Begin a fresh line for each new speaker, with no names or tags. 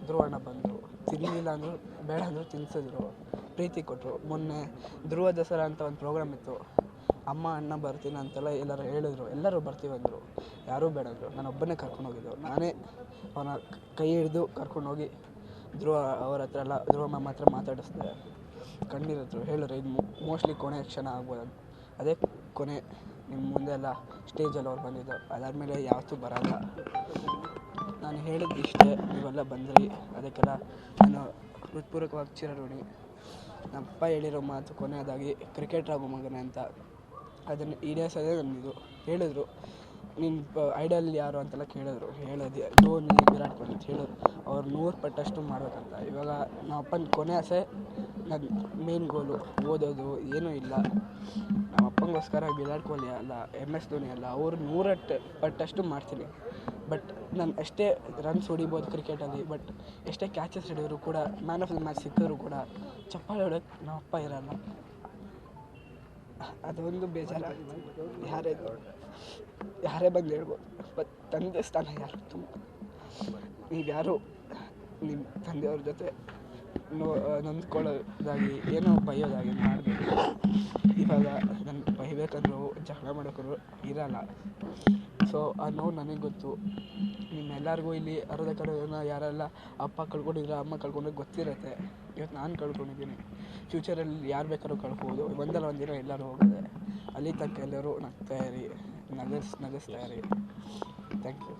ಧ್ರುವ ಅಣ್ಣ ಬಂದರು, ತಿನ್ನಲಿಲ್ಲ ಅಂದರು, ಬೇಡ ಅಂದರು, ತಿನ್ನಿಸಿದ್ರು, ಪ್ರೀತಿ ಕೊಟ್ಟರು. ಮೊನ್ನೆ ಧ್ರುವ ದಸರಾ ಅಂತ ಒಂದು ಪ್ರೋಗ್ರಾಮ್ ಇತ್ತು, ಅಮ್ಮ ಅಣ್ಣ ಬರ್ತೀನಿ ಅಂತೆಲ್ಲ ಎಲ್ಲರೂ ಹೇಳಿದ್ರು, ಎಲ್ಲರೂ ಬರ್ತೀವಿ ಅಂದರು, ಯಾರೂ ಬೇಡ ಅಂದರು. ನಾನು ಒಬ್ಬನೇ ಕರ್ಕೊಂಡೋಗಿದ್ದು, ನಾನೇ ಅವನ ಕೈ ಹಿಡಿದು ಕರ್ಕೊಂಡೋಗಿ ಧ್ರುವ ಅವ್ರ ಹತ್ರ ಎಲ್ಲ ಧ್ರುವ ಮ್ಯಾಮ್ ಹತ್ರ ಮಾತಾಡಿಸ್ದೆ, ಕಣ್ಣೀರಿದ್ರು, ಹೇಳಿದ್ರು ಇದು ಮೋಸ್ಟ್ಲಿ ಕೊನೆ ಕ್ಷಣ ಆಗ್ಬೋದು ಅಂತ. ಅದೇ ಕೊನೆ. ನಿಮ್ಮ ಮುಂದೆ ಎಲ್ಲ ಸ್ಟೇಜಲ್ಲಿ ಅವ್ರು ಬಂದಿದ್ದು, ಅದಾದಮೇಲೆ ಯಾವತ್ತೂ ಬರೋಲ್ಲ. ನಾನು ಹೇಳಿದ್ದು ಇಷ್ಟೇ, ನೀವೆಲ್ಲ ಬಂದ್ರಿ, ಅದಕ್ಕೆಲ್ಲ ನಾನು ಹೃತ್ಪೂರ್ವಕವಾಗಿ ಚಿರಋಣಿ. ನಮ್ಮಪ್ಪ ಹೇಳಿರೋ ಮಾತು ಕೊನೆಯದಾಗಿ ಕ್ರಿಕೆಟ್ರ್ ಆಗೋ ಮಗನೇ ಅಂತ, ಅದನ್ನು ಈಡೇರಿಸೋದೇ ನನ್ನದು. ಹೇಳಿದ್ರು ನಿನ್ನ ಐಡಲ್ ಯಾರು ಅಂತೆಲ್ಲ ಕೇಳಿದ್ರು, ಹೇಳೋದು ಧೋನಿ, ವಿರಾಟ್ ಕೊಹ್ಲಿ ಅಂತ ಹೇಳಿದ್ರು. ಅವ್ರು 100 ಪಟ್ಟಷ್ಟು ಮಾಡಬೇಕಂತ. ಇವಾಗ ನಮ್ಮಪ್ಪನ ಕೊನೆ ಆಸೆ, ನನ್ನ ಮೇನ್ ಗೋಲು ಓದೋದು ಏನೂ ಇಲ್ಲ. ನಮ್ಮಪ್ಪನಿಗೋಸ್ಕರ ವಿರಾಟ್ ಕೊಹ್ಲಿ ಅಲ್ಲ, MS ಧೋನಿ ಅಲ್ಲ, ಅವರು 100 ಪಟ್ಟಷ್ಟು ಮಾಡ್ತೀನಿ. ಬಟ್ ನಾನು ಎಷ್ಟೇ ರನ್ಸ್ ಹೊಡಿಬೋದು ಕ್ರಿಕೆಟಲ್ಲಿ, ಬಟ್ ಎಷ್ಟೇ ಕ್ಯಾಚಸ್ ಹಿಡಿದ್ರು ಕೂಡ, ಮ್ಯಾನ್ ಆಫ್ ದ ಮ್ಯಾಚ್ ಸಿಕ್ಕಿದ್ರು ಕೂಡ ಚಪ್ಪಾಳೆ ಹೊಡ್ಯೋಕ್ಕೆ ನಮ್ಮಪ್ಪ ಇರೋಲ್ಲ. ಅದೊಂದು ಬೇಜಾರಾಗುತ್ತೆ. ಯಾರೇ ಬಂದು ಹೇಳ್ಬೋದು, ಬಟ್ ತಂದೆ ಸ್ಥಾನ ಯಾರು ತುಂಬ. ನೀವ್ಯಾರು ನಿಮ್ಮ ತಂದೆಯವ್ರ ಜೊತೆ ನೊಂದ್ಕೊಳ್ಳೋದಾಗಿ ಏನೋ ಬೈಯೋದಾಗಿ ಮಾಡಬೇಕು. ಇವಾಗ ನನ್ನ ಬೈಬೇಕಂದ್ರು ಜಗಳ ಮಾಡೋಕ್ಕೂ ಇರೋಲ್ಲ. ಸೊ ಆ ನೋವು ನನಗೆ ಗೊತ್ತು. ನಿಮ್ಮೆಲ್ಲರಿಗೂ ಇಲ್ಲಿ ಅರ್ಧ ಕಡೆ ಯಾರೆಲ್ಲ ಅಪ್ಪ ಕಳ್ಕೊಂಡಿದ್ರೆ, ಅಮ್ಮ ಕಳ್ಕೊಂಡ್ರೆ ಗೊತ್ತಿರುತ್ತೆ. ಇವತ್ತು ನಾನು ಕಳ್ಕೊಂಡಿದ್ದೀನಿ, ಫ್ಯೂಚರಲ್ಲಿ ಯಾರು ಬೇಕಾದ್ರೂ ಕಳ್ಬೋದು. ಒಂದಲ್ಲ ಒಂದಿನ ಎಲ್ಲರೂ ಹೋಗೋದೆ. ಅಲ್ಲಿ ತನಕ ಎಲ್ಲರೂ ನಗ್ತಾ ಇರಿ, ನಗಿಸ್ತಾ ಇರಿ. Thank you.